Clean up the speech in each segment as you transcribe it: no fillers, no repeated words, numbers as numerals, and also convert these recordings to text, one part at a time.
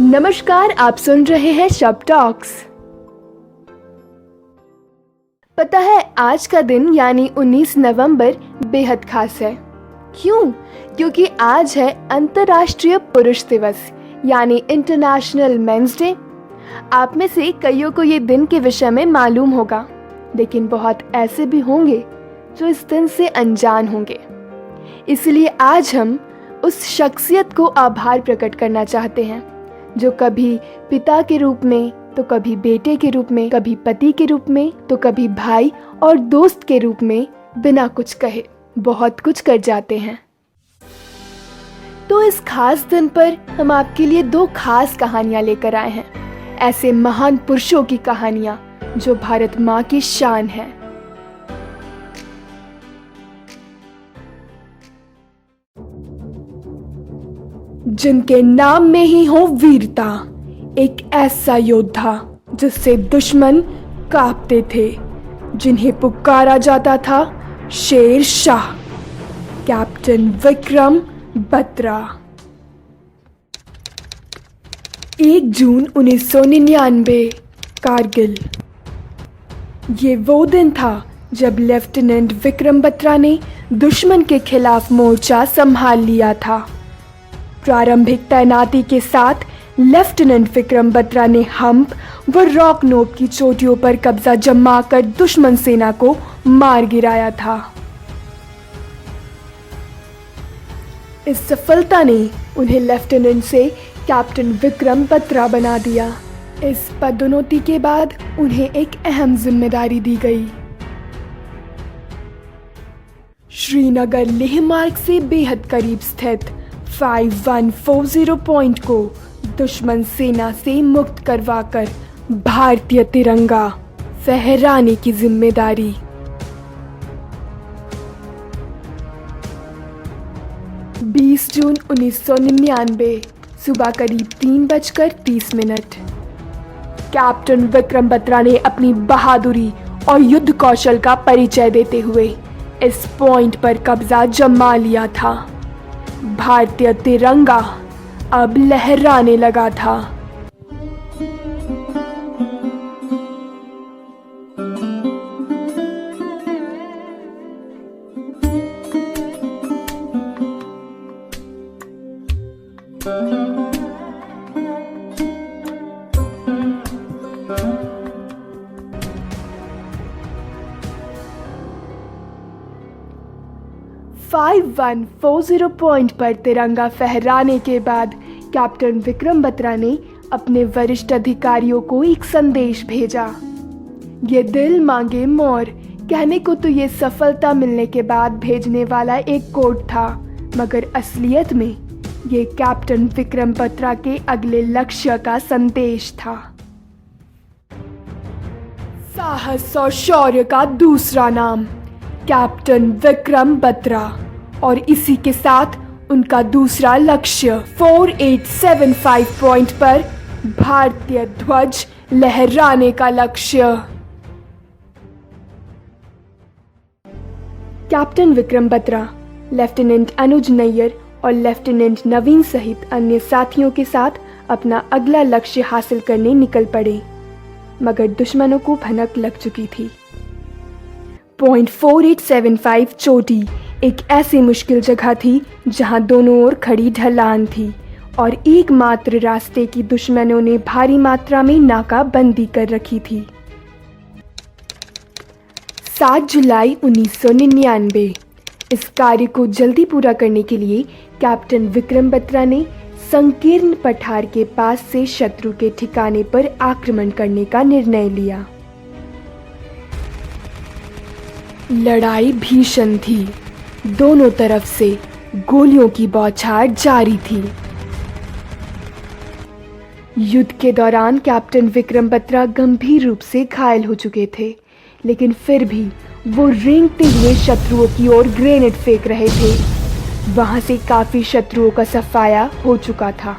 नमस्कार, आप सुन रहे हैं शब टॉक्स। पता है आज का दिन यानी 19 नवंबर बेहद खास है। क्यों? क्योंकि आज है अंतर्राष्ट्रीय पुरुष दिवस यानी इंटरनेशनल मेंस डे। आप में से कईयों को ये दिन के विषय में मालूम होगा, लेकिन बहुत ऐसे भी होंगे जो इस दिन से अनजान होंगे। इसलिए आज हम उस शख्सियत को आभार प्रकट करना चाहते हैं जो कभी पिता के रूप में, तो कभी बेटे के रूप में, कभी पति के रूप में, तो कभी भाई और दोस्त के रूप में बिना कुछ कहे बहुत कुछ कर जाते हैं। तो इस खास दिन पर हम आपके लिए दो खास कहानियां लेकर आए हैं, ऐसे महान पुरुषों की कहानियां जो भारत माँ की शान है। जिनके नाम में ही हो वीरता, एक ऐसा योद्धा जिससे दुश्मन कांपते थे, जिन्हें पुकारा जाता था शेर शाह, कैप्टन विक्रम बत्रा। 1 जून 1999 कारगिल। ये वो दिन था जब लेफ्टिनेंट विक्रम बत्रा ने दुश्मन के खिलाफ मोर्चा संभाल लिया था। प्रारंभिक तैनाती के साथ लेफ्टिनेंट विक्रम बत्रा ने हम्प व रॉक नोब की चोटियों पर कब्जा जमाकर दुश्मन सेना को मार गिराया था। इस सफलता ने उन्हें लेफ्टिनेंट से कैप्टन विक्रम बत्रा बना दिया। इस पदोन्नति के बाद उन्हें एक अहम जिम्मेदारी दी गई। श्रीनगर लेह मार्ग से बेहद करीब स्थित 5140 पॉइंट को दुश्मन सेना से मुक्त करवाकर भारतीय तिरंगा फहराने की जिम्मेदारी। जून 1999 सुबह करीब 3:30। कैप्टन विक्रम बत्रा ने अपनी बहादुरी और युद्ध कौशल का परिचय देते हुए इस पॉइंट पर कब्जा जमा लिया था। भारतीय तिरंगा अब लहराने लगा था। .5140 पॉइंट पर तिरंगा फहराने के बाद कैप्टन विक्रम बत्रा ने अपने वरिष्ठ अधिकारियों को एक संदेश भेजा। ये दिल मांगे मोर कहने को तो ये सफलता मिलने के बाद भेजने वाला एक कोड था, मगर असलियत में ये कैप्टन विक्रम बत्रा के अगले लक्ष्य का संदेश था। साहस और शौर्य का दूसरा नाम, कैप्टन विक्रम बत्रा, और इसी के साथ उनका दूसरा लक्ष्य 4875 पॉइंट पर भारतीय ध्वज लहराने का लक्ष्य। कैप्टन विक्रम बत्रा लेफ्टिनेंट अनुज नैयर और लेफ्टिनेंट नवीन सहित अन्य साथियों के साथ अपना अगला लक्ष्य हासिल करने निकल पड़े, मगर दुश्मनों को भनक लग चुकी थी। .4875 चोटी एक ऐसी मुश्किल जगह थी जहां दोनों ओर खड़ी ढलान थी और एकमात्र रास्ते की दुश्मनों ने भारी मात्रा में नाकाबंदी कर रखी थी। 7 जुलाई 1999 इस कार्य को जल्दी पूरा करने के लिए कैप्टन विक्रम बत्रा ने संकीर्ण पठार के पास से शत्रु के ठिकाने पर आक्रमण करने का निर्णय लिया। लड़ाई भीषण थी, दोनों तरफ से गोलियों की बौछार जारी थी। युद्ध के दौरान कैप्टन विक्रम बत्रा गंभीर रूप से घायल हो चुके थे, लेकिन फिर भी वो रेंगते हुए शत्रुओं की ओर ग्रेनेड फेंक रहे थे। वहां से काफी शत्रुओं का सफाया हो चुका था।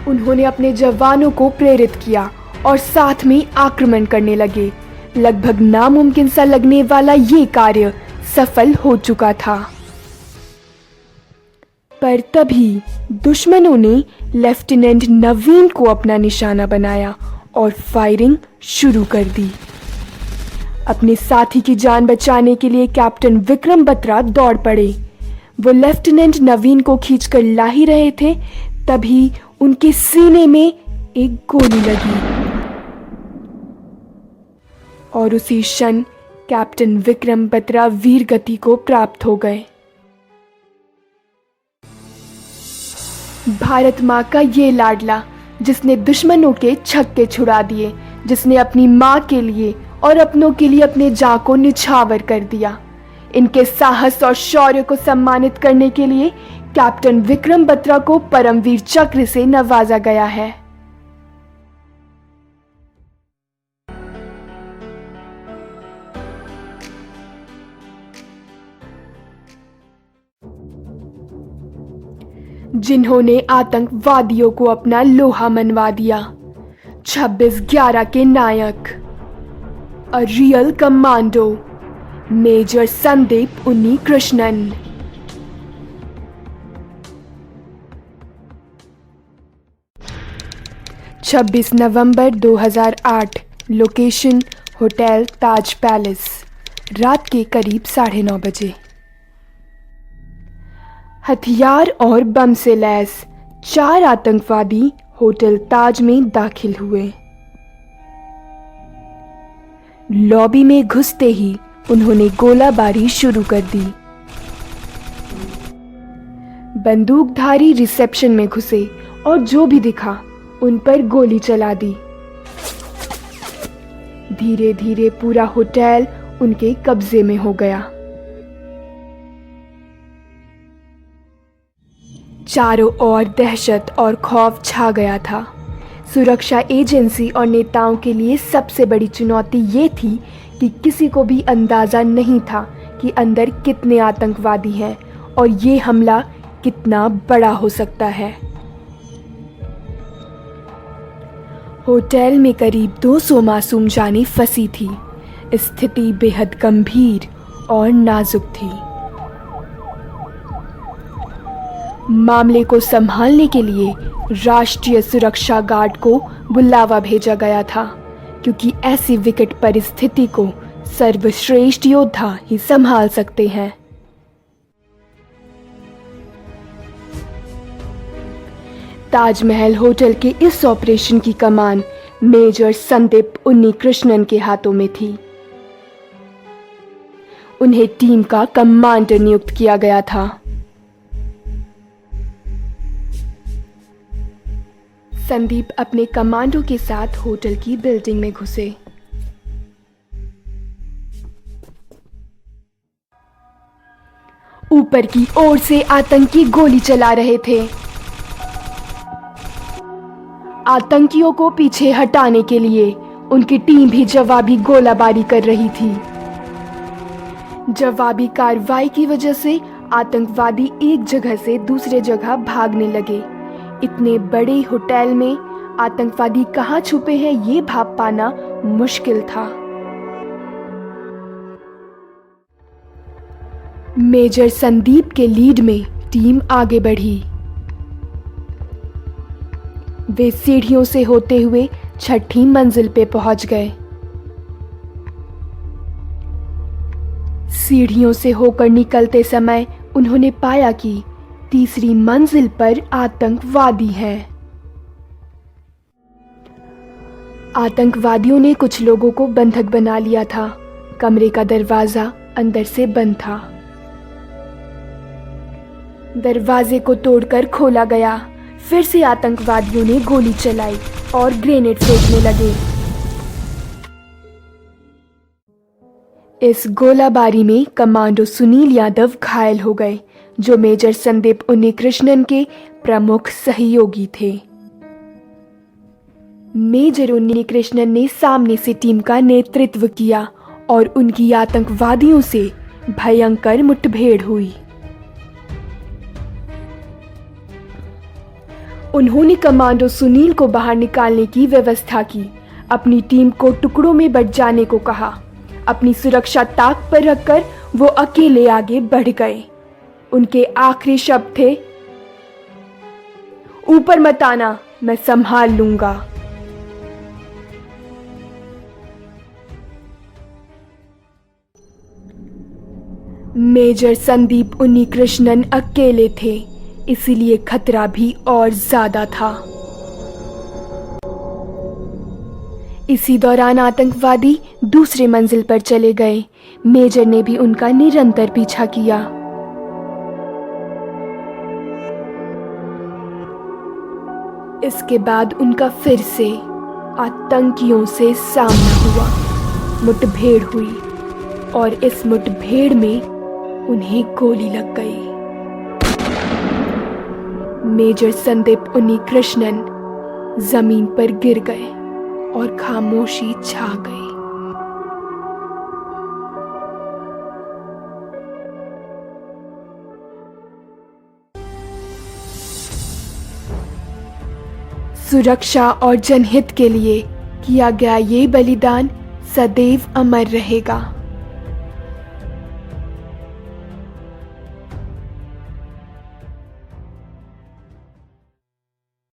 उन्होंने अपने जवानों को प्रेरित किया और साथ में आक्रमण करने लगे। लगभग नामुमकिन सा लगने वाला ये कार्य सफल हो चुका था। पर तभी दुश्मनों ने लेफ्टिनेंट नवीन को अपना निशाना बनाया और फायरिंग शुरू कर दी। अपने साथी की जान बचाने के लिए कैप्टन विक्रम बत्रा दौड़ पड़े। वो लेफ्टिनेंट नवीन को खींचकर ला ही रहे थे, तभी उनके सीने में एक गोली लगी और उसी क्षण कैप्टन विक्रम बत्रा वीर गति को प्राप्त हो गए। भारत माँ का ये लाडला, जिसने दुश्मनों के छक्के छुड़ा दिए, जिसने अपनी माँ के लिए और अपनों के लिए अपने जान को निछावर कर दिया। इनके साहस और शौर्य को सम्मानित करने के लिए कैप्टन विक्रम बत्रा को परमवीर चक्र से नवाजा गया है। जिन्होंने आतंकवादियों को अपना लोहा मनवा दिया। 26/11 के नायक, a real commando, major Sandeep Unnikrishnan. छब्बीस नवंबर 2008, लोकेशन होटल ताज पैलेस, रात के करीब 9:30 बजे। हथियार और बम से लैस 4 आतंकवादी होटल ताज में दाखिल हुए। लॉबी में घुसते ही उन्होंने गोलाबारी शुरू कर दी। बंदूकधारी रिसेप्शन में घुसे और जो भी दिखा उन पर गोली चला दी। धीरे धीरे पूरा होटल उनके कब्जे में हो गया। चारों ओर दहशत और खौफ छा गया था। सुरक्षा एजेंसी और नेताओं के लिए सबसे बड़ी चुनौती ये थी कि किसी को भी अंदाज़ा नहीं था कि अंदर कितने आतंकवादी हैं और ये हमला कितना बड़ा हो सकता है। होटल में करीब 200 मासूम जानें फंसी थी। स्थिति बेहद गंभीर और नाजुक थी। मामले को संभालने के लिए राष्ट्रीय सुरक्षा गार्ड को बुलावा भेजा गया था, क्योंकि ऐसी विकट परिस्थिति को सर्वश्रेष्ठ योद्धा ही संभाल सकते हैं। ताजमहल होटल के इस ऑपरेशन की कमान मेजर संदीप उन्नीकृष्णन के हाथों में थी। उन्हें टीम का कमांडर नियुक्त किया गया था। संदीप अपने कमांडो के साथ होटल की बिल्डिंग में घुसे। ऊपर की ओर से आतंकी गोली चला रहे थे। आतंकियों को पीछे हटाने के लिए उनकी टीम भी जवाबी गोलाबारी कर रही थी। जवाबी कार्रवाई की वजह से आतंकवादी एक जगह से दूसरे जगह भागने लगे। इतने बड़े होटल में आतंकवादी कहाँ छुपे हैं ये भाप पाना मुश्किल था। मेजर संदीप के लीड में टीम आगे बढ़ी। वे सीढ़ियों से होते हुए 6ठी मंजिल पे पहुंच गए। सीढ़ियों से होकर निकलते समय उन्होंने पाया कि तीसरी मंजिल पर आतंकवादी हैं। आतंकवादियों ने कुछ लोगों को बंधक बना लिया था। कमरे का दरवाजा अंदर से बंद था। दरवाजे को तोड़कर खोला गया। फिर से आतंकवादियों ने गोली चलाई और ग्रेनेड फेंकने लगे। इस गोलाबारी में कमांडो सुनील यादव घायल हो गए, जो मेजर संदीप उन्नीकृष्णन के प्रमुख सहयोगी थे। मेजर उन्नीकृष्णन ने सामने से टीम का नेतृत्व किया और उनकी आतंकवादियों से भयंकर मुठभेड़ हुई। उन्होंने कमांडो सुनील को बाहर निकालने की व्यवस्था की। अपनी टीम को टुकड़ों में बंट जाने को कहा। अपनी सुरक्षा ताक पर रखकर वो अकेले आगे बढ़ गए। उनके आखिरी शब्द थे, ऊपर मत आना, मैं संभाल लूंगा। मेजर संदीप उन्नीकृष्णन अकेले थे, इसीलिए खतरा भी और ज्यादा था। इसी दौरान आतंकवादी दूसरे मंजिल पर चले गए। मेजर ने भी उनका निरंतर पीछा किया। इसके बाद उनका फिर से आतंकियों से सामना हुआ। मुठभेड़ हुई और इस मुठभेड़ में उन्हें गोली लग गई। मेजर संदीप उन्नीकृष्णन जमीन पर गिर गए और खामोशी छा गई। सुरक्षा और जनहित के लिए किया गया ये बलिदान सदैव अमर रहेगा।